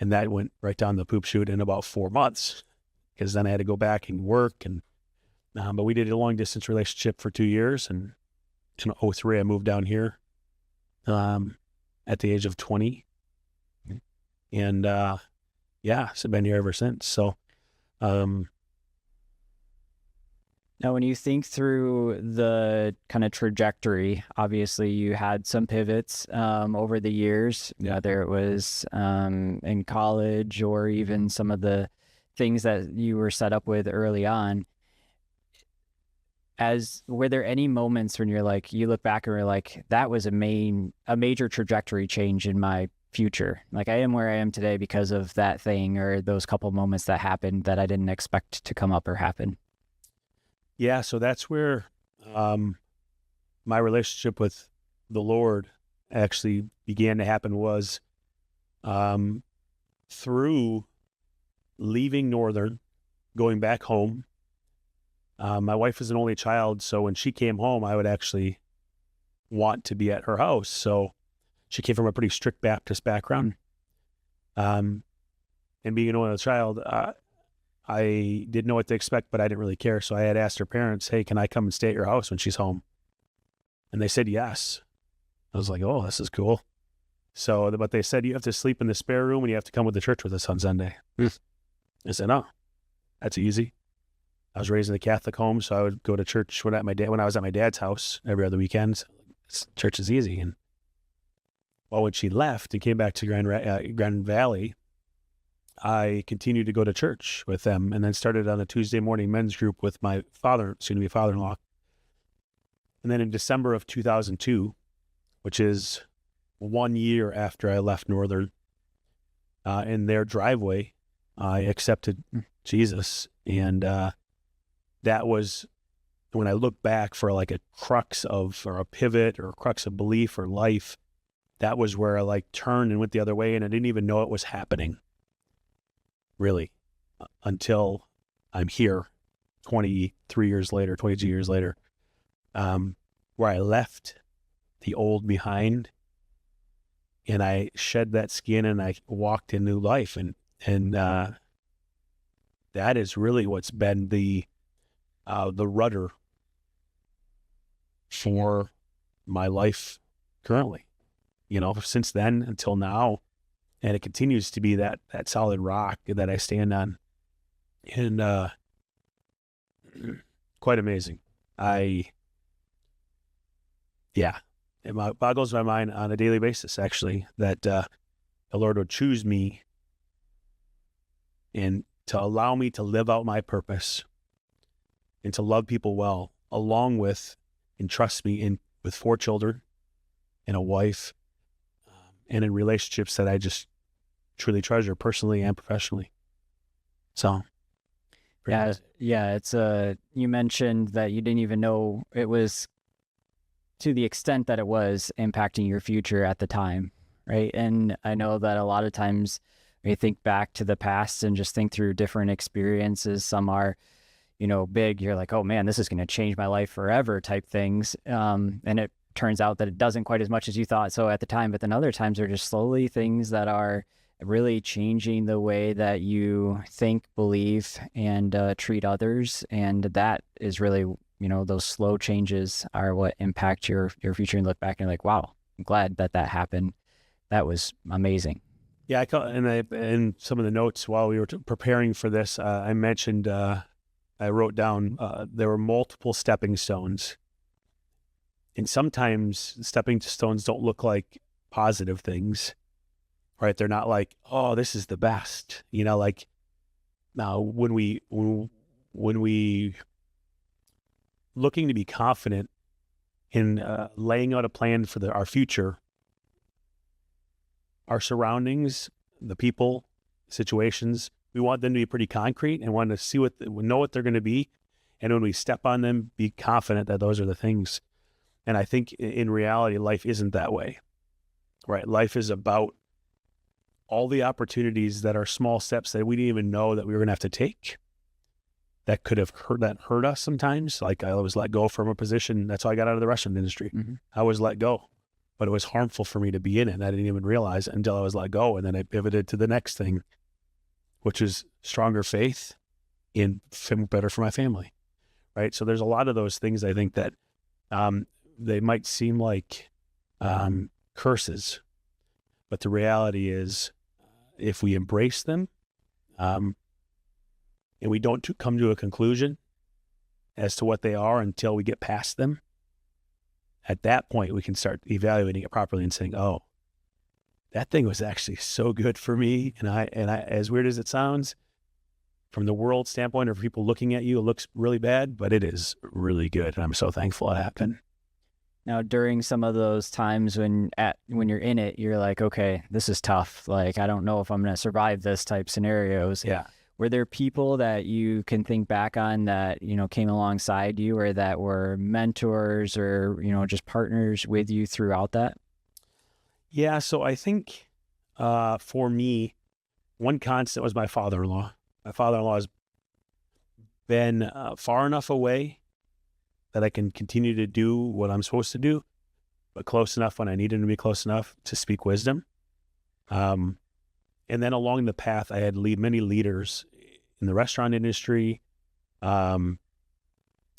And that went right down the poop chute in about 4 months, because then I had to go back and work. And but we did a long distance relationship for 2 years. And in '03, I moved down here at the age of 20. And yeah, so I've been here ever since. So Now, when you think through the kind of trajectory, obviously you had some pivots over the years, whether it was in college or even some of the things that you were set up with early on. Were there any moments when you're like, you look back and you're like, that was a major trajectory change in my future? Like, I am where I am today because of that thing or those couple moments that happened that I didn't expect to come up or happen. yeah, so that's where my relationship with the Lord actually began to happen, was through leaving Northern, going back home. My wife is an only child, so when she came home, I would actually want to be at her house. So she came from a pretty strict Baptist background. And being an only child, I didn't know what to expect, but I didn't really care. So I had asked her parents, hey, can I come and stay at your house when she's home? And they said yes. I was like, oh, this is cool. So, but they said, you have to sleep in the spare room and you have to come with the church with us on Sunday. I said, oh, that's easy. I was raised in a Catholic home, so I would go to church when I was at my dad's house every other weekend. Church is easy. And well, when she left and came back to Grand Valley, I continued to go to church with them, and then started on a Tuesday morning men's group with my soon-to-be father-in-law. And then in December of 2002, which is 1 year after I left Northern, in their driveway, I accepted Jesus. And that was when I look back for like a crux of, or a pivot or a crux of belief or life. That was where I like turned and went the other way, and I didn't even know it was happening, really, until I'm here 22 years later, where I left the old behind and I shed that skin and I walked in new life. And that is really what's been the rudder for my life currently, since then until now. And it continues to be that solid rock that I stand on. And quite amazing. It boggles my mind on a daily basis, actually, that the Lord would choose me and to allow me to live out my purpose and to love people well, along with, and trust me with 4 children and a wife, and in relationships that I just truly treasure, personally and professionally. So, Yeah, it's you mentioned that you didn't even know it was to the extent that it was impacting your future at the time, right? And I know that a lot of times when you think back to the past and just think through different experiences, some are, big, you're like, oh man, this is going to change my life forever type things. And it turns out that it doesn't quite as much as you thought so at the time, but then other times are just slowly things that are really changing the way that you think, believe, and treat others. And that is really, those slow changes are what impact your future, and look back and you're like, wow, I'm glad that happened. That was amazing. Yeah, in some of the notes while we were preparing for this, I mentioned, I wrote down, there were multiple stepping stones. And sometimes stepping stones don't look like positive things, right? They're not like, oh, this is the best, like now when we looking to be confident in laying out a plan for our future, our surroundings, the people, situations, we want them to be pretty concrete and want to see know what they're going to be. And when we step on them, be confident that those are the things. And I think in reality, life isn't that way, right? Life is about all the opportunities that are small steps that we didn't even know that we were going to have to take, that could have hurt us sometimes. Like I was let go from a position. That's how I got out of the restaurant industry. Mm-hmm. I was let go but it was harmful for me to be in it. And I didn't even realize it until I was let go. And then I pivoted to the next thing, which is stronger faith and better for my family. Right. So there's a lot of those things I think that they might seem like curses, but the reality is if we embrace them and we don't come to a conclusion as to what they are until we get past them, at that point we can start evaluating it properly and saying, oh, that thing was actually so good for me. And I, as weird as it sounds, from the world standpoint or people looking at you, it looks really bad, but it is really good. And I'm so thankful it happened. Now, during some of those times when you're in it, you're like, okay, this is tough. Like, I don't know if I'm going to survive this type scenarios. Yeah. Were there people that you can think back on that, you know, came alongside you or that were mentors or, you know, just partners with you throughout that? Yeah. So I think for me, one constant was my father-in-law. My father-in-law has been far enough away that I can continue to do what I'm supposed to do, but close enough when I need him to be close enough to speak wisdom. And then along the path, I had many leaders in the restaurant industry, in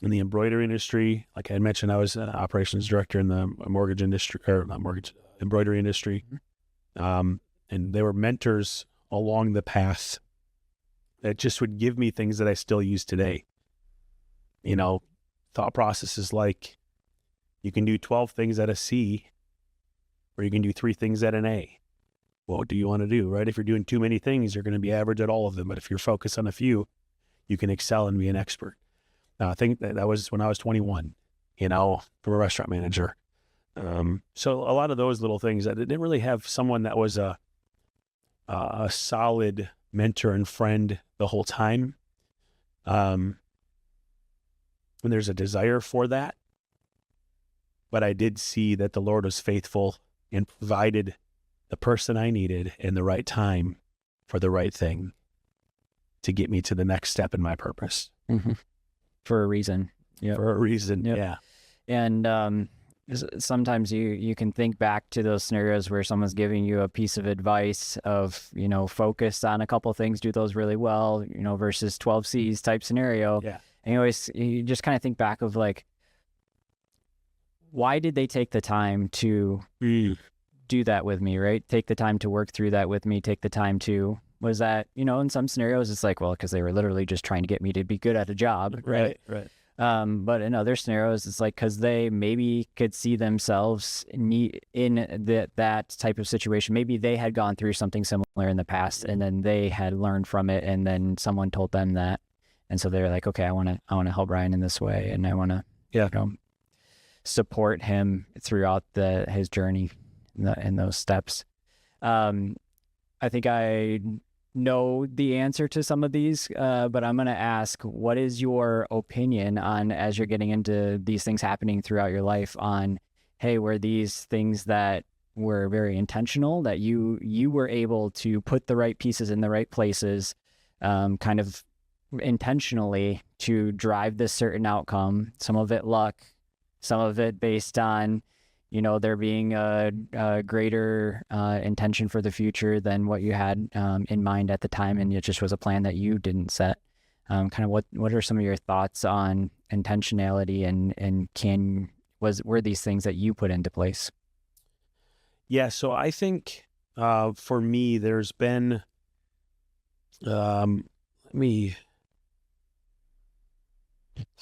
the embroidery industry. Like I had mentioned, I was an operations director in the mortgage industry, or not mortgage, embroidery industry. And they were mentors along the path that just would give me things that I still use today. You know, thought processes like you can do 12 things at a C, or you can do 3 things at an A. What do you want to do, right? If you're doing too many things, you're going to be average at all of them. But if you're focused on a few, you can excel and be an expert. I think that was when I was 21, you know, from a restaurant manager. So a lot of those little things, I didn't really have someone that was a solid mentor and friend the whole time. And there's a desire for that. But I did see that the Lord was faithful and provided the person I needed in the right time for the right thing to get me to the next step in my purpose. Mm-hmm. For a reason. Yep. For a reason. Yep. Yeah. And sometimes you can think back to those scenarios where someone's giving you a piece of advice of, you know, focus on a couple of things, do those really well, you know, versus 12 C's type scenario. Yeah. And you just kind of think back of like, why did they take the time to do that with me, right? Take the time to work through that with me, take the time to, was that, you know, in some scenarios, it's like, well, because they were literally just trying to get me to be good at a job. Right. But in other scenarios, it's like, because they maybe could see themselves in that type of situation. Maybe they had gone through something similar in the past and then they had learned from it. And then someone told them that. And so they're like, okay, I want to help Ryan in this way. And I want to, you know, support him throughout his journey in those steps. I think I know the answer to some of these, but I'm going to ask, what is your opinion on, as you're getting into these things happening throughout your life, on, hey, were these things that were very intentional, that you were able to put the right pieces in the right places, kind of intentionally to drive this certain outcome, some of it luck, some of it based on, you know, there being a greater intention for the future than what you had in mind at the time, and it just was a plan that you didn't set. Kind of what are some of your thoughts on intentionality, and were these things that you put into place? Yeah, so I think for me, there's been, let me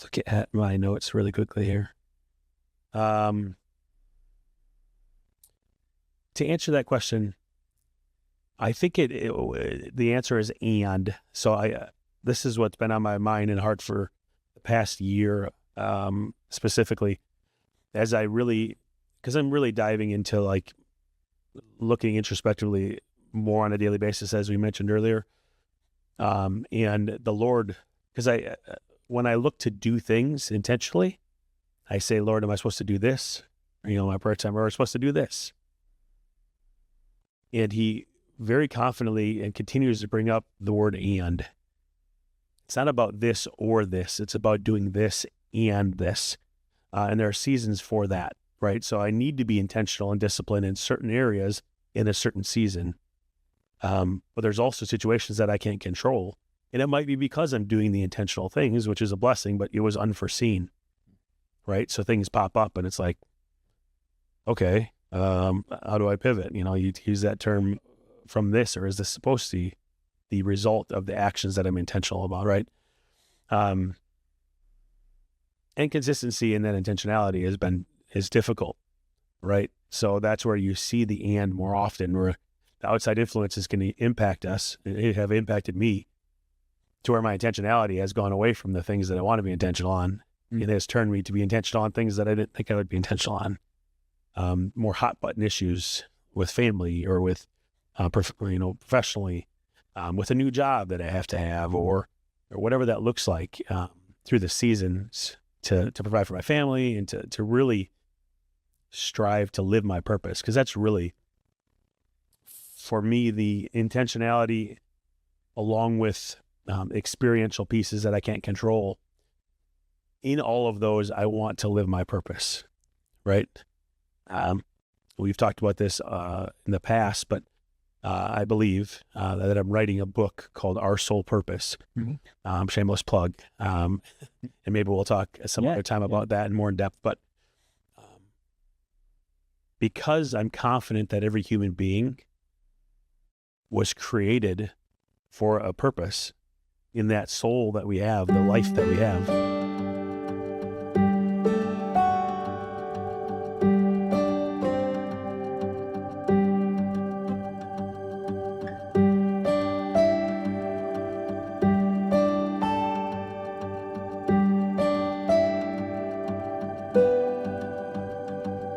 look at my notes really quickly here. To answer that question, I think the answer is and. So this is what's been on my mind and heart for the past year, specifically, as because I'm really diving into like looking introspectively more on a daily basis, as we mentioned earlier. And the Lord, because when I look to do things intentionally, I say, Lord, am I supposed to do this? Or, you know, my prayer time, or am I supposed to do this? And he very confidently and continues to bring up the word and. It's not about this or this. It's about doing this and this. And there are seasons for that, right? So I need to be intentional and disciplined in certain areas in a certain season. But there's also situations that I can't control. And it might be because I'm doing the intentional things, which is a blessing, but it was unforeseen, right? So things pop up and it's like, okay, how do I pivot? You use that term from this, or is this supposed to be the result of the actions that I'm intentional about, right? And consistency and that intentionality is difficult, right? So that's where you see the and more often, where the outside influences can impact us. It have impacted me to where my intentionality has gone away from the things that I want to be intentional on. It has turned me to be intentional on things that I didn't think I would be intentional on. More hot button issues with family or with, professionally, with a new job that I have to have, or whatever that looks like, through the seasons to provide for my family and to really strive to live my purpose. Because that's really, for me, the intentionality, along with experiential pieces that I can't control. In all of those, I want to live my purpose, right? We've talked about this in the past, but I believe that I'm writing a book called Our Soul Purpose. Shameless plug. And maybe we'll talk some other time about that in more in depth. But because I'm confident that every human being was created for a purpose, in that soul that we have, the life that we have,